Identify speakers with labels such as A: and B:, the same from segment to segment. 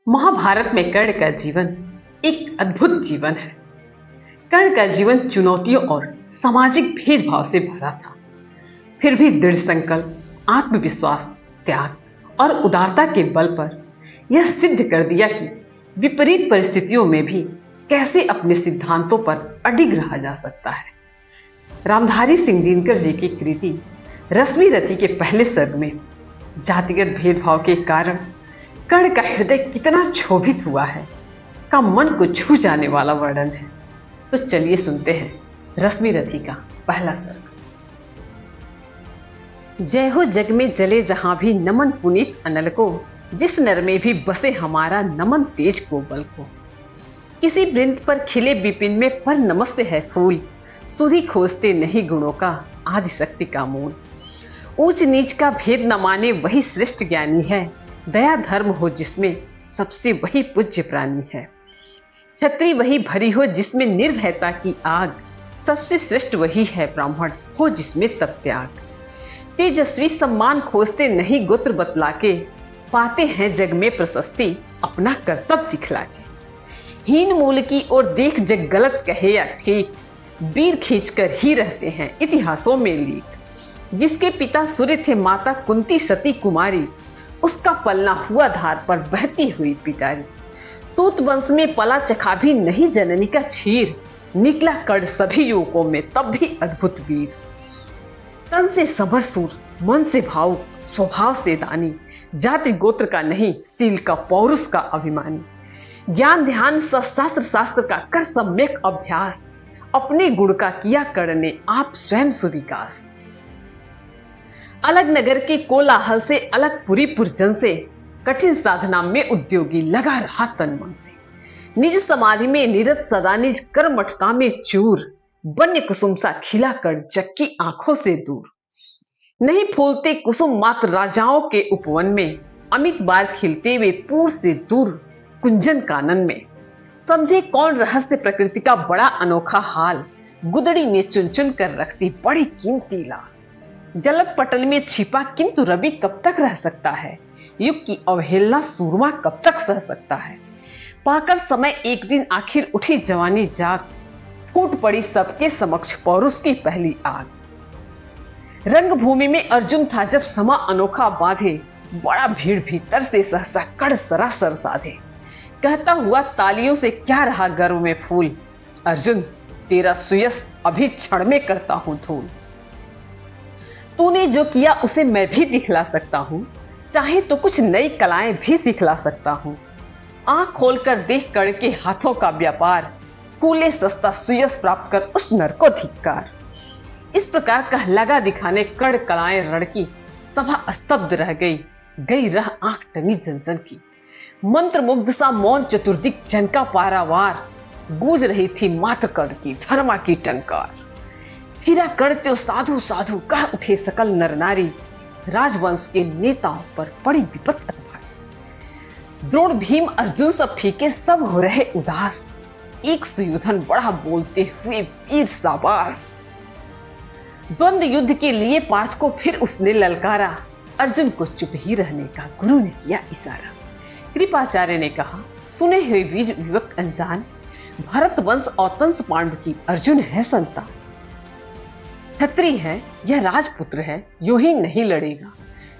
A: महाभारत में कर्ण का जीवन एक अद्भुत जीवन है। कर्ण का जीवन चुनौतियों और सामाजिक भेदभाव से भरा था। फिर भी दृढ़ संकल्प, आत्मविश्वास, त्याग और उदारता के बल पर यह सिद्ध कर दिया कि विपरीत परिस्थितियों में भी कैसे अपने सिद्धांतों पर अडिग रहा जा सकता है। रामधारी सिंह दिनकर जी की कृति रश्मि रथी के पहले सर्ग में जातिगत भेदभाव के कारण कर्ण का हृदय कितना क्षोभित हुआ है का मन को छू जाने वाला वर्णन है। तो चलिए सुनते हैं रश्मि रथी का पहला सर्ग। जय हो जग में जले जहां भी नमन पुनीत अनल को, जिस नर में भी बसे हमारा नमन तेज को बल को। किसी वृंद पर खिले विपिन में पर नमस्ते है फूल, सुधि खोजते नहीं गुणों का आदि शक्ति का मूल। ऊंच नीच का भेद न माने वही श्रेष्ठ ज्ञानी है, दया धर्म हो जिसमें सबसे वही पूज्य प्राणी है। छत्री वही भरी हो जिसमें निर्भयता की आग, सबसे श्रेष्ठ वही है ब्राह्मण हो जिसमें तप त्याग। तेजस्वी सम्मान खोजते नहीं गोत्र बतला के, पाते हैं जग में प्रशस्ति अपना कर्तव्य दिखला के। हीन मूल की ओर देख जग गलत कहे या ठीक, वीर खींचकर ही रहते हैं इतिहासों में लीक। जिसके पिता सूर्य थे माता कुंती सती कुमारी, उसका पलना हुआ धार पर बहती हुई पिटारी। सूत वंश में पला चखा भी नहीं जननी का क्षीर, निकला कर्ण सभी युवकों में तब भी अद्भुत वीर। तन से समर सूर, मन से भावुक, स्वभाव से दानी, जाति गोत्र का नहीं शील का पौरुष का अभिमानी। ज्ञान ध्यान शास्त्र शास्त्र का कर सम्यक अभ्यास, अपने गुण का किया कर्ण ने आप स्वयं सुविकास। अलग नगर के कोलाहल से, अलग पुरी पुरजन से, कठिन साधना में उद्योगी लगा रहा तन मन से। निज समाधि में निरत सदा निज कर मटका में चूर, वन्य कुसुम सा खिला कर जग की आंखों से दूर। नहीं फूलते कुसुम मात्र राजाओं के उपवन में, अमित बार खिलते वे पूर्व से दूर कुंजन कानन में। समझे कौन रहस्य प्रकृति का बड़ा अनोखा हाल, गुदड़ी ने चुन चुन कर रखती बड़ी कीमती लाल। जलद पटल में छिपा किंतु रवि कब तक रह सकता है, युग की अवहेलना सूरमा कब तक सह सकता है। पाकर समय एक दिन आखिर उठी जवानी जाग, फूट पड़ी सबके समक्ष पौरुष की पहली आग। रंग भूमि में अर्जुन था जब समा अनोखा बांधे, बड़ा भीड़ भीतर से सहसा कड़ सरासर साधे। कहता हुआ तालियों से क्या रहा गर्व में फूल, अर्जुन तेरा सुयस अभी क्षण में करता हूं धूल। तूने जो किया उसे मैं भी दिखला सकता हूँ, चाहे तो कुछ नई कलाएं भी सिखला सकता हूँ। आंख खोलकर देख कर्ण के हाथों का व्यापार, फूले सस्ता सुयस प्राप्त कर उस नर को धिक्कार। इस प्रकार कह लगा दिखाने कर्ण कलाएं रणकी, सभा स्तब्ध रह गई रह आंख टंगी जन की। मंत्र मुग्ध सा मौन चतुर्दिक जन का पारावार, गूंज रही थी मात्र कर्ण की धर्मा की टंकार। फिरा करते साधु साधु कह उठे सकल नर नारी, राजवंश के नेताओं पर बड़ी विपत भारी। द्रोण भीम अर्जुन सब फीके सब हो रहे उदास, एक सुयोधन बड़ा बोलते हुए वीर शाबाश। द्वंद्व युद्ध के लिए पार्थ को फिर उसने ललकारा, अर्जुन को चुप ही रहने का गुरु ने किया इशारा। कृपाचार्य ने कहा, सुने हुए वीर युवक अनजान, भरत वंश और तंस पांडु की अर्जुन है संतान। छत्री है यह राजपुत्र है, यूं ही नहीं लड़ेगा,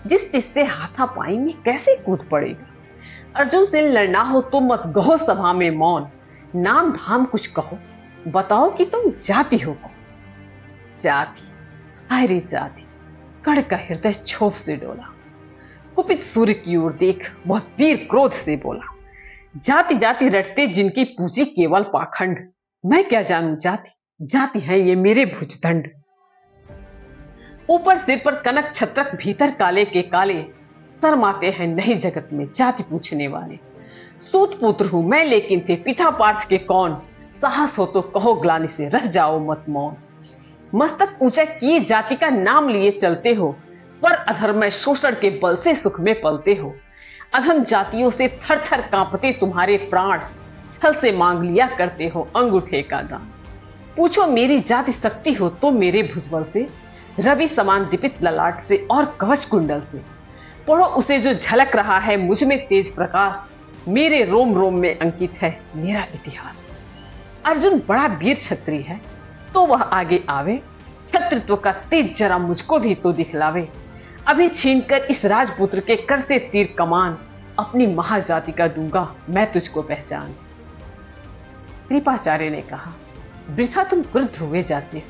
A: जिस तिससे हाथापाई में कैसे कूद पड़ेगा। अर्जुन से लड़ना हो तो मत गहो सभा में मौन, नाम धाम कुछ कहो, बताओ कि तुम जाति हो कौन। जाति, हाय रे जाति, कर्ण का हृदय क्षोभ से डोला। कुपित सूर्य की ओर देख वह वीर क्रोध से बोला, जाति जाति रटते जिनकी पूजी केवल पाखंड, मैं क्या जानूं जाति, जाति है ये मेरे भुजदंड। ऊपर सिर पर कनक छत्रक, भीतर काले के काले, शर्माते हैं नहीं जगत में जाति पूछने वाले। सूत पुत्र हूं मैं लेकिन थे पिता पार्थ के कौन, साहस हो तो कहो ग्लानि से रह जाओ मत मौन। मस्तक ऊंचा किए जाति का नाम लिए चलते हो, पर अधर्म शोषण के बल से सुख में पलते हो। अधम जातियों से थर थर कांपते तुम्हारे प्राण, छल से मांग लिया करते हो अंगूठे का दान। पूछो मेरी जाति शक्ति हो तो मेरे भुजबल से, रवि समान दीपित ललाट से और कवच कुंडल से। पढ़ो उसे जो झलक रहा है मुझ में तेज प्रकाश, मेरे रोम रोम में अंकित है मेरा इतिहास। अर्जुन बड़ा वीर क्षत्रिय है, तो वह आगे आवे, क्षत्रित्व का तेज जरा मुझको भी तो दिखलावे। अभी छीनकर इस राजपुत्र के कर से तीर कमान, अपनी महाजाति का दूंगा मैं तुझको पहचान। कृपाचार्य ने कहा, वृथा तुम क्रुद्ध हुए जाते हो,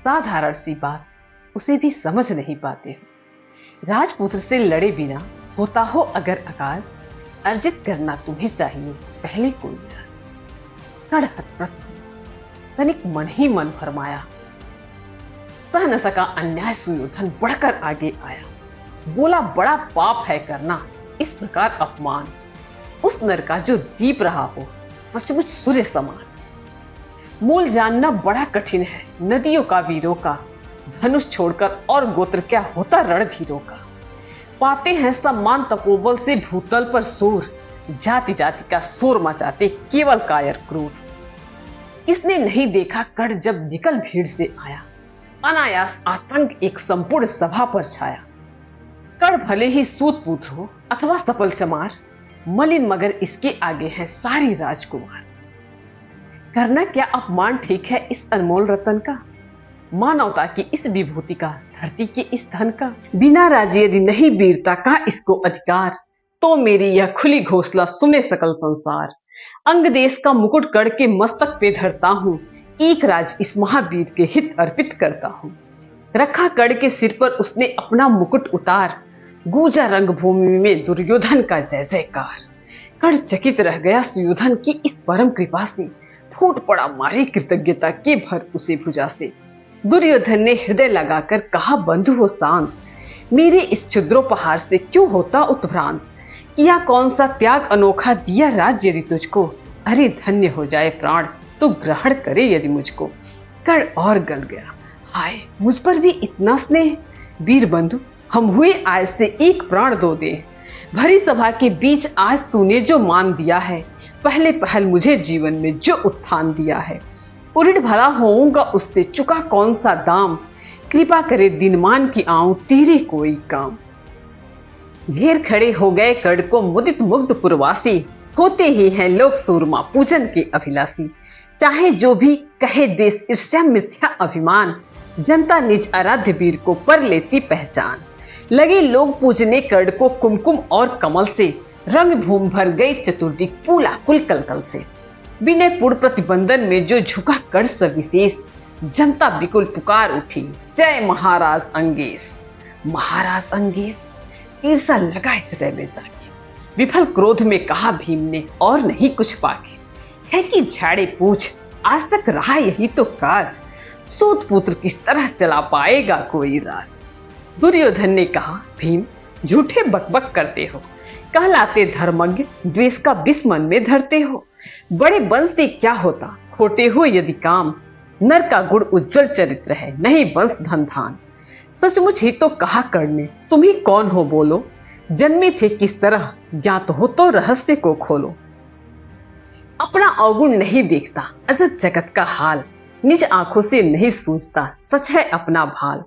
A: साधारण सी बात उसे भी समझ नहीं पाते हो। राजपुत्र से लड़े बिना होता हो अगर आकाश, अर्जित करना तुम्हें चाहिए पहले कोई राज। कड़हत तनिक मन ही मन फरमाया, सह न सका अन्याय सुयोधन बढ़कर आगे आया। बोला, बड़ा पाप है करना इस प्रकार अपमान, उस नर का जो दीप रहा हो सचमुच सूर्य समान। मूल जानना बड़ा कठिन है नदियों का वीरों का, धनुष छोड़कर और गोत्र क्या होता रणधीरों का। पाते हैं सम्मान तपोबल से भूतल पर सूर, जाति जाति का शोर मचाते केवल कायर क्रूर। किसने नहीं देखा कर्ण जब निकल भीड़ से आया, अनायास आतंक एक संपूर्ण सभा पर छाया। कर्ण भले ही सूत पुत्र हो अथवा सफल चमार, मलिन मगर इसके आगे है सारी राजकुमार। करना क्या अपमान ठीक है इस अनमोल रतन का, मानवता की इस विभूति का, धरती के इस धन का। बिना राज्य यदि नहीं वीरता का इसको अधिकार, तो मेरी यह खुली घोषणा सुने सकल संसार। अंग देश का मुकुट कड़ के मस्तक पे धरता हूँ, एक राज इस महावीर के हित अर्पित करता हूँ। रखा कड़ के सिर पर उसने अपना मुकुट उतार, गूंजा रंगभूमि में दुर्योधन का जय जयकार। कर्ण चकित रह गया सुयोधन की इस परम कृपा से, फूट पड़ा मारे कृतज्ञता के भर उसे भुजा से। दुर्योधन ने हृदय लगाकर कहा, बंधु हो शांत, मेरे इस क्षुद्रोपहार से क्यों होता उत्भ्रांत। किया कौन सा त्याग अनोखा, दिया राज्य यदि तुझको, अरे धन्य हो जाए प्राण तो ग्रहण करे यदि मुझको। कर्ण और गल गया, हाय मुझ पर भी इतना स्नेह। वीर बंधु हम हुए आज से एक प्राण दो दे, भरी सभा के बीच आज तूने जो मान दिया है, पहले पहल मुझे जीवन में जो उत्थान दिया है। उरिड भला होऊंगा उससे, चुका कौन सा दाम। कृपा करे दिनमान की आऊं तेरे कोई काम। घेर खड़े हो गए कर्ण को मुदित मुग्ध पुरवासी, होते ही हैं लोग सूरमा पूजन के अभिलाषी। चाहे जो भी कहे देश ईर्ष्या मिथ्या अभिमान, जनता निज आराध्य वीर को पर लेती पहचान। लगे लोग पूजने कर्ण को कुमकुम और कमल से, रंग भूमि भर गई चतुर्दिक पूला कुल कलकल से। विनय पूर्ण प्रतिबंधन में जो झुका कर्ण सविशेष, जनता बिकुल पुकार उठी, जय महाराज अंगेश। महाराज अंगेश ईर्षा लगा हृदय में जाके, विफल क्रोध में कहा भीम ने, और नहीं कुछ पाके। है कि झाड़े पूछ आज तक रहा यही तो काज, सूत पुत्र किस तरह चला पाएगा कोई राज। दुर्योधन ने कहा, भीम झूठे बकबक करते हो, कहलाते धर्मज्ञ द्वेष का विष मन में धरते हो। बड़े वंश से क्या होता, खोटे हो यदि काम। नर का गुण उज्जवल चरित्र है, नहीं वंश धन धान। सचमुच ही तो कहा कर्ण ने, तुम ही कौन हो बोलो। जन्मे थे किस तरह, ज्ञात हो तो रहस्य को खोलो। अपना अवगुण नहीं देखता अजब जगत का हाल, निज आंखों से नहीं सूझता सच है अपना भाल।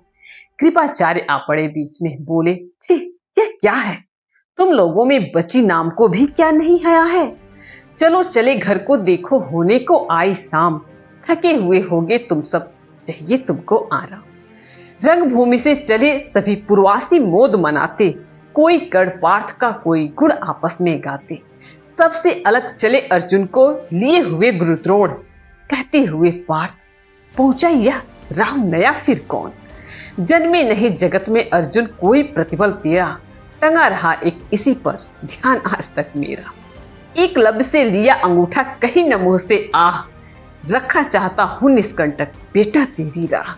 A: कृपाचार्य आ पड़े बीच में, बोले, ठीक यह क्या है, तुम लोगों में बची नाम को भी क्या नहीं हया है। चलो चले घर को, देखो होने को आई शाम। थके हुए होगे तुम सब, चाहिए तुमको आराम। रंगभूमि से चले सभी पूर्वासी मोद मनाते, कोई कर्ण पार्थ का कोई गुण आपस में गाते। सबसे अलग चले अर्जुन को लिए हुए गुरुद्रोण, कहते हुए पार्थ पहुंचा यह राह नया फिर कौन। जन्मे नहीं जगत में अर्जुन कोई प्रतिबल तेरा, टंगा रहा एक इसी पर ध्यान आज तक मेरा। एक लब से लिया अंगूठा कहीं न मुंह से आह, रखा चाहता हूं निष्कंटक बेटा तेरी राह।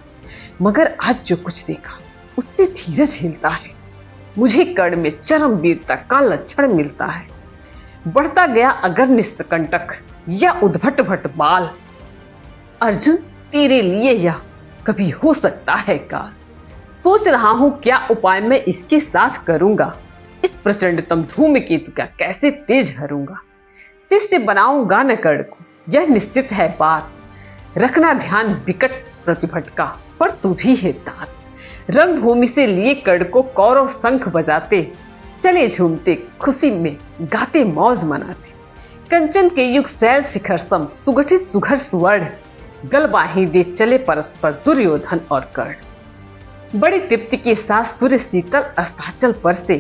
A: मगर आज जो कुछ देखा उससे धीरज हिलता है, मुझे कर्ण में चरम वीरता का लक्षण मिलता है। बढ़ता गया अगर निष्कंटक या उद्भट भट बाल, अर्जुन तेरे लिए यह कभी हो सकता है काल। सोच रहा हूं क्या उपाय मैं इसके साथ करूंगा, इस प्रचंडतम धूमकेतु का कैसे तेज हरूंगा। शिष्य बनाऊंगा न कर्ण को, यह निश्चित है बात। रखना ध्यान विकट प्रतिभट का, पर तू भी है तात। रंगभूमि से लिए कर्ण को कौरव शंख बजाते, चले झूमते खुशी में गाते मौज मनाते, कंचन के युग शैल शिखर सम सुगठित सुघर सुवर्ण, गलबाही दे चले परस्पर दुर्योधन और कर्ण। बड़ी तृप्ति के साथ सूर्य शीतल अस्ताचल पर से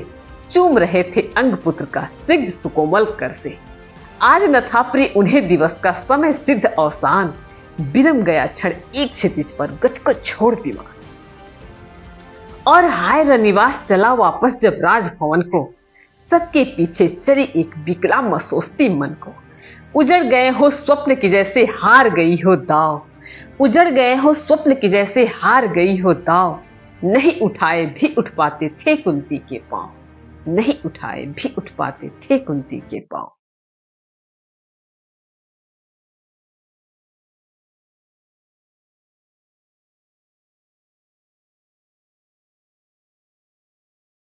A: चूम रहे थे अंग पुत्र का सिद्ध सुकोमल कर से। आज न था प्रिय उन्हें दिवस का समय सिद्ध अवसान, विरम गया क्षण एक क्षितिज पर गज को छोड़ विमान। और हाय रनिवास चला वापस जब राजभवन को, सबके पीछे चली एक विकलांग सोचती मन को। उजड़ गए हो स्वप्न की जैसे हार गई हो दाव, उजड़ गए हो स्वप्न की जैसे हार गई हो दाव। नहीं उठाए भी उठ पाते थे कुंती के पांव, नहीं उठाए भी उठ पाते थे कुंती के पांव।